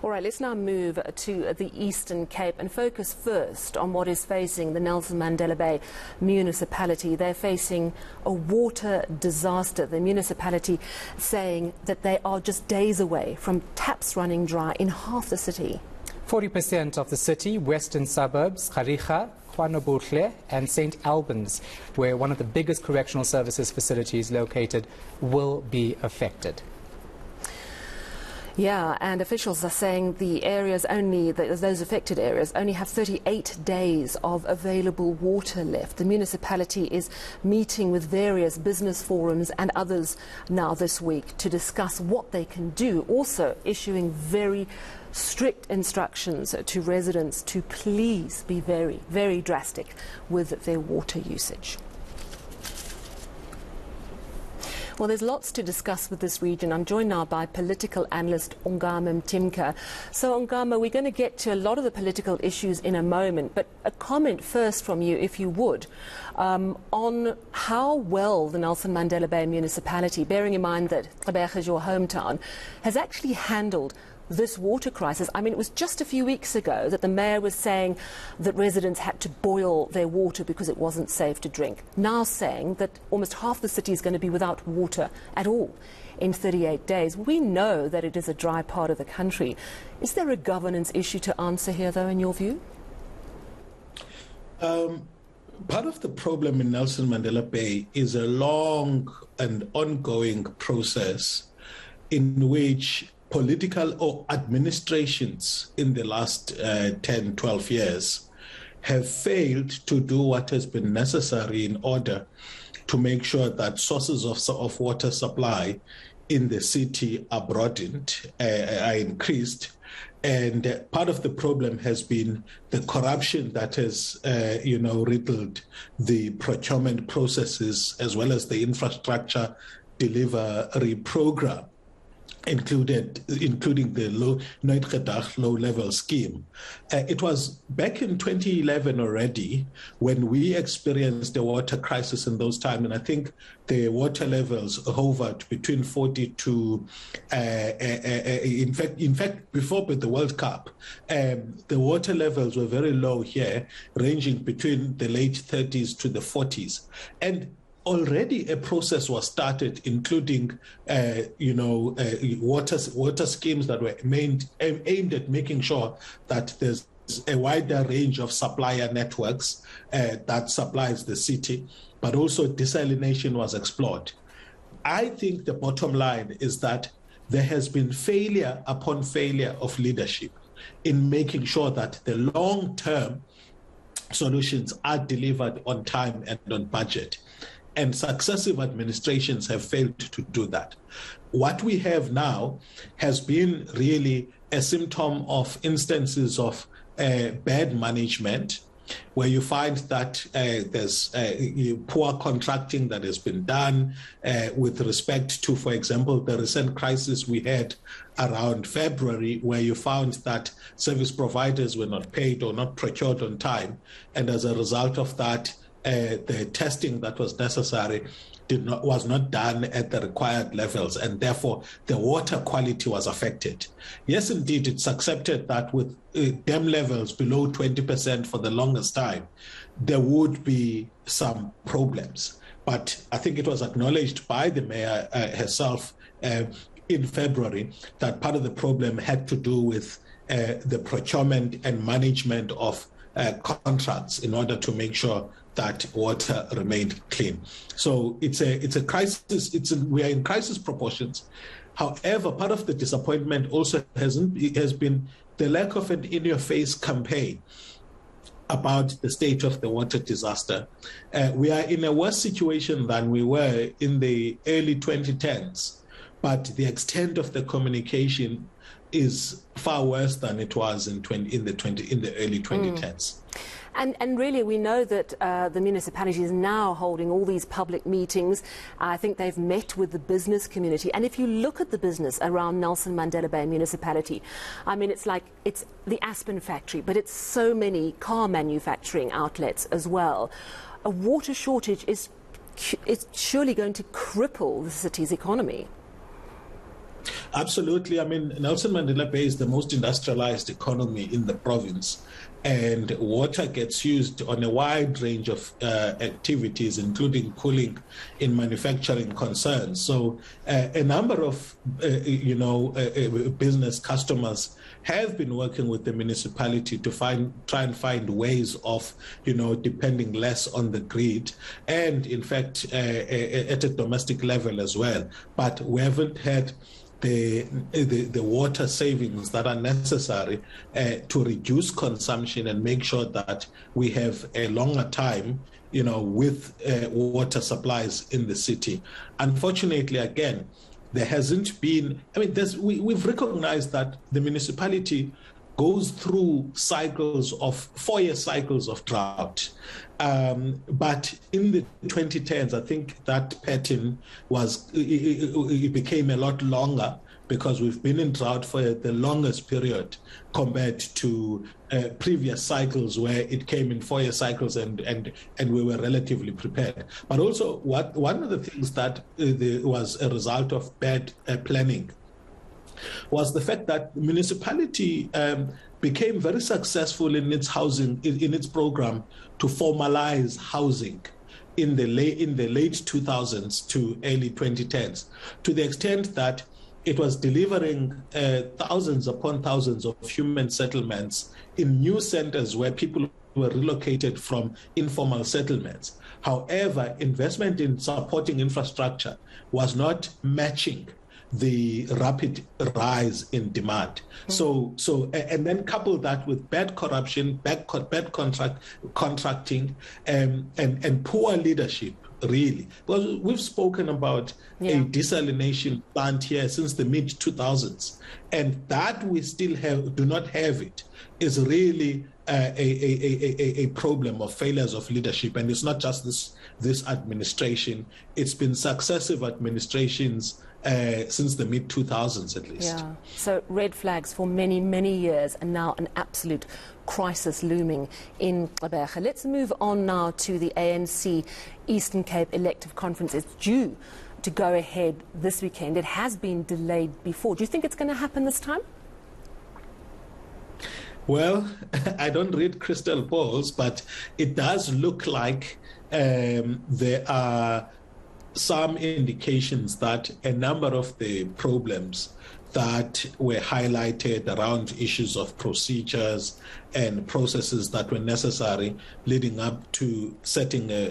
All right, let's now move to the Eastern Cape and focus first on what is facing the Nelson Mandela Bay municipality. They're facing a water disaster. The municipality saying that they are just days away from taps running dry in half the city. 40% of the city, western suburbs, Kariga, Kwanobukle and St. Albans, where one of the biggest correctional services facilities located, will be affected. Yeah, and officials are saying the areas those affected areas only have 38 days of available water left. The municipality is meeting with various business forums and others now this week to discuss what they can do, also issuing very strict instructions to residents to please be very, very drastic with their water usage. Well, there's lots to discuss with this region. I'm joined now by political analyst Ongama Mtimka. So, Ongama, we're going to get to a lot of the political issues in a moment, but a comment first from you, if you would, on how well the Nelson Mandela Bay municipality, bearing in mind that Gqeberha is your hometown, has actually handled this water crisis. I mean, it was just a few weeks ago that the mayor was saying that residents had to boil their water because it wasn't safe to drink. Now saying that almost half the city is going to be without water at all in 38 days. We know that it is a dry part of the country. Is there a governance issue to answer here, though, in your view? Part of the problem in Nelson Mandela Bay is a long and ongoing process in which political or administrations in the last 10, 12 years have failed to do what has been necessary in order to make sure that sources of water supply in the city are broadened, are increased. And part of the problem has been the corruption that has, riddled the procurement processes as well as the infrastructure delivery program, including the low-level scheme. It was back in 2011 already when we experienced a water crisis in those times, and I think the water levels hovered between 40 to, in fact, before the World Cup, the water levels were very low here, ranging between the late 30s to the 40s. And already a process was started, including, water schemes that were aimed at making sure that there's a wider range of supplier networks that supplies the city, but also desalination was explored. I think the bottom line is that there has been failure upon failure of leadership in making sure that the long-term solutions are delivered on time and on budget. And successive administrations have failed to do that. What we have now has been really a symptom of instances of bad management, where you find that there's poor contracting that has been done with respect to, for example, the recent crisis we had around February, where you found that service providers were not paid or not procured on time. And as a result of that, the testing that was necessary was not done at the required levels, and therefore the water quality was affected. Yes, indeed, it's accepted that with dam levels below 20% for the longest time, there would be some problems. But I think it was acknowledged by the mayor herself in February that part of the problem had to do with the procurement and management of contracts in order to make sure that water remained clean. So it's a crisis. We are in crisis proportions. However, part of the disappointment also has been the lack of an in-your-face campaign about the state of the water disaster. We are in a worse situation than we were in the early 2010s, but the extent of the communication is far worse than it was in the early 2010s. And really, we know that the municipality is now holding all these public meetings. I think they've met with the business community. And if you look at the business around Nelson Mandela Bay municipality, I mean, it's like it's the Aspen factory, but it's so many car manufacturing outlets as well. A water shortage is surely going to cripple the city's economy. Absolutely. I mean, Nelson Mandela Bay is the most industrialized economy in the province, and water gets used on a wide range of activities, including cooling in manufacturing concerns. So a number of, business customers have been working with the municipality to try and find ways of, depending less on the grid, and in fact, at a domestic level as well. But we haven't had the water savings that are necessary to reduce consumption and make sure that we have a longer time, with water supplies in the city. Unfortunately, again, there hasn't been, we've recognized that the municipality goes through 4-year cycles of drought. But in the 2010s, I think that pattern it became a lot longer, because we've been in drought for the longest period compared to previous cycles where it came in 4-year cycles and we were relatively prepared. But also, one of the things that was a result of bad planning was the fact that the municipality became very successful in its housing, in its program to formalize housing in the late 2000s to early 2010s, to the extent that it was delivering thousands upon thousands of human settlements in new centers where people were relocated from informal settlements. However, investment in supporting infrastructure was not matching the rapid rise in demand. So, and then couple that with bad corruption, bad contracting, and poor leadership, really. Because we've spoken about a desalination plant here since the mid-2000s, and that we still do not have it, is really a problem of failures of leadership. And it's not just this administration, it's been successive administrations since the mid-2000s at least. Yeah, so red flags for many, many years, and now an absolute crisis looming in Gqeberha. Let's move on now to the ANC Eastern Cape elective conference. It's due to go ahead this weekend. It has been delayed before. Do you think it's going to happen this time? Well, I don't read crystal balls, but it does look like there are some indications that a number of the problems that were highlighted around issues of procedures and processes that were necessary leading up to setting a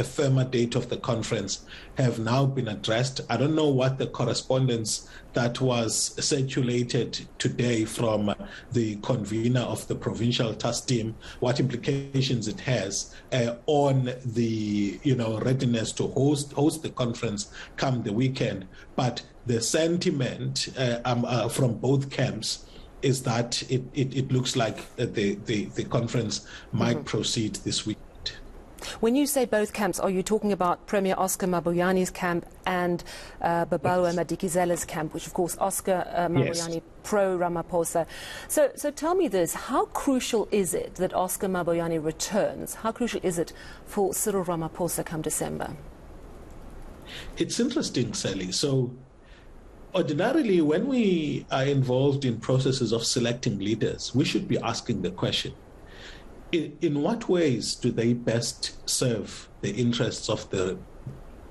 firmer date of the conference have now been addressed. I don't know what the correspondence that was circulated today from the convener of the provincial task team, what implications it has on the readiness to host the conference come the weekend. But the sentiment from both camps is that it looks like the conference might proceed this week. When you say both camps, are you talking about Premier Oscar Mabuyani's camp and Babalwa Madikizela's camp, which of course Oscar Mabuyani pro-Ramaphosa? So tell me this, how crucial is it that Oscar Mabuyani returns? How crucial is it for Cyril Ramaphosa come December? It's interesting, Sally. So ordinarily, when we are involved in processes of selecting leaders, we should be asking the question, in what ways do they best serve the interests of the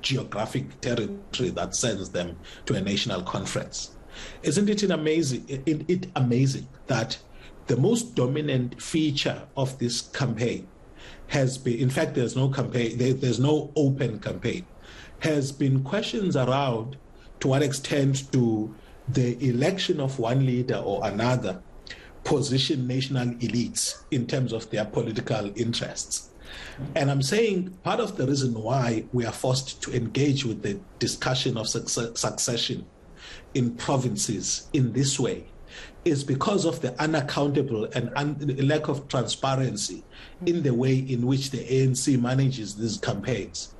geographic territory that sends them to a national conference? Isn't it amazing that the most dominant feature of this campaign has been, in fact, there's no campaign, there's no open campaign, has been questions around to what extent do the election of one leader or another position national elites in terms of their political interests. And I'm saying part of the reason why we are forced to engage with the discussion of succession in provinces in this way is because of the unaccountable and lack of transparency in the way in which the ANC manages these campaigns.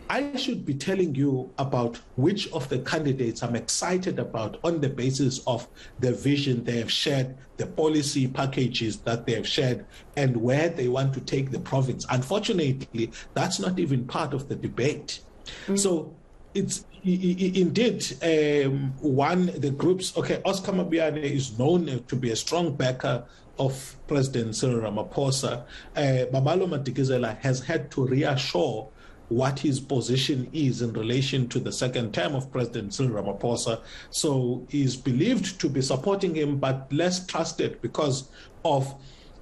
I should be telling you about which of the candidates I'm excited about on the basis of the vision they have shared, the policy packages that they have shared, and where they want to take the province. Unfortunately, that's not even part of the debate. So it's Indeed, the groups, Oscar Mabiane is known to be a strong backer of President Cyril Ramaphosa. Babalo Matikizela has had to reassure what his position is in relation to the second term of President Cyril Ramaphosa. So he's believed to be supporting him, but less trusted because of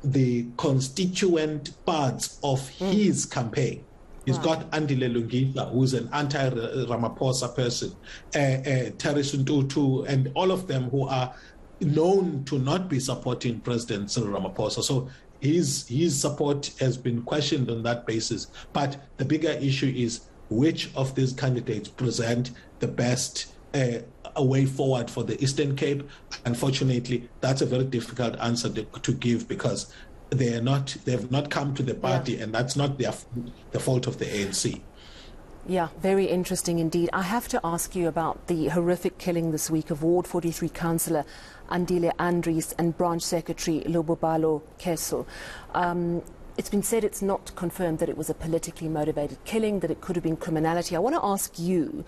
the constituent parts of his campaign. He's got Andile Lungisa, who's an anti-Ramaphosa person, Terry Suntutu, and all of them who are known to not be supporting President Cyril Ramaphosa. So his support has been questioned on that basis. But the bigger issue is which of these candidates present the best a way forward for the Eastern Cape. Unfortunately, that's a very difficult answer to give because they have not come to the party, and that's not the fault of the ANC. Yeah, very interesting indeed. I have to ask you about the horrific killing this week of Ward 43 councillor Andile Andries and branch secretary Lobobalo Keso. It's been said it's not confirmed that it was a politically motivated killing, that it could have been criminality. I want to ask you,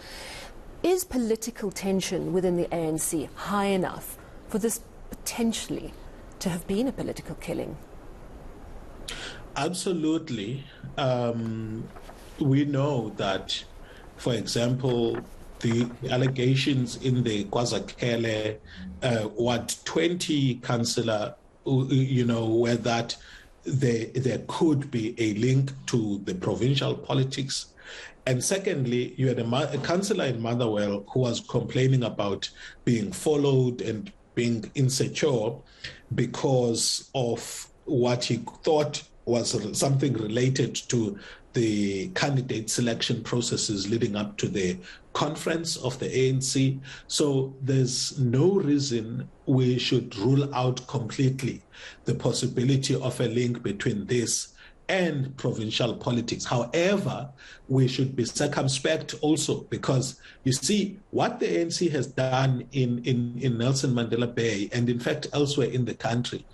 is political tension within the ANC high enough for this potentially to have been a political killing? Absolutely. We know that, for example, the allegations in the KwaZakele, 20 councillor, where that there could be a link to the provincial politics. And secondly, you had a councillor in Motherwell who was complaining about being followed and being insecure because of what he thought was something related to the candidate selection processes leading up to the conference of the ANC. So there's no reason we should rule out completely the possibility of a link between this and provincial politics. However, we should be circumspect also because, you see, what the ANC has done in Nelson Mandela Bay and in fact elsewhere in the country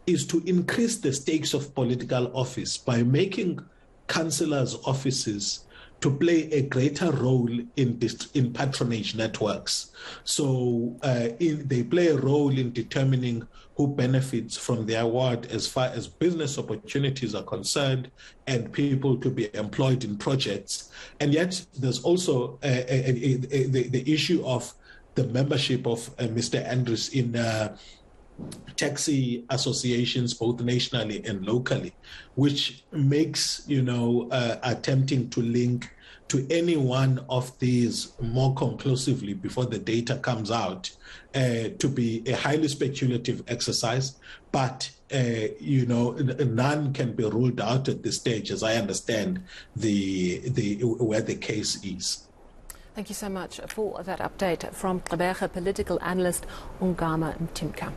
is to increase the stakes of political office by making councillors' offices to play a greater role in patronage networks. So they play a role in determining who benefits from the award as far as business opportunities are concerned and people to be employed in projects. And yet there's also the issue of the membership of Mr. Andrews in taxi associations, both nationally and locally, which makes, attempting to link to any one of these more conclusively before the data comes out to be a highly speculative exercise. But, none can be ruled out at this stage, as I understand where the case is. Thank you so much for that update from Gqeberha political analyst Ongama Mtimka.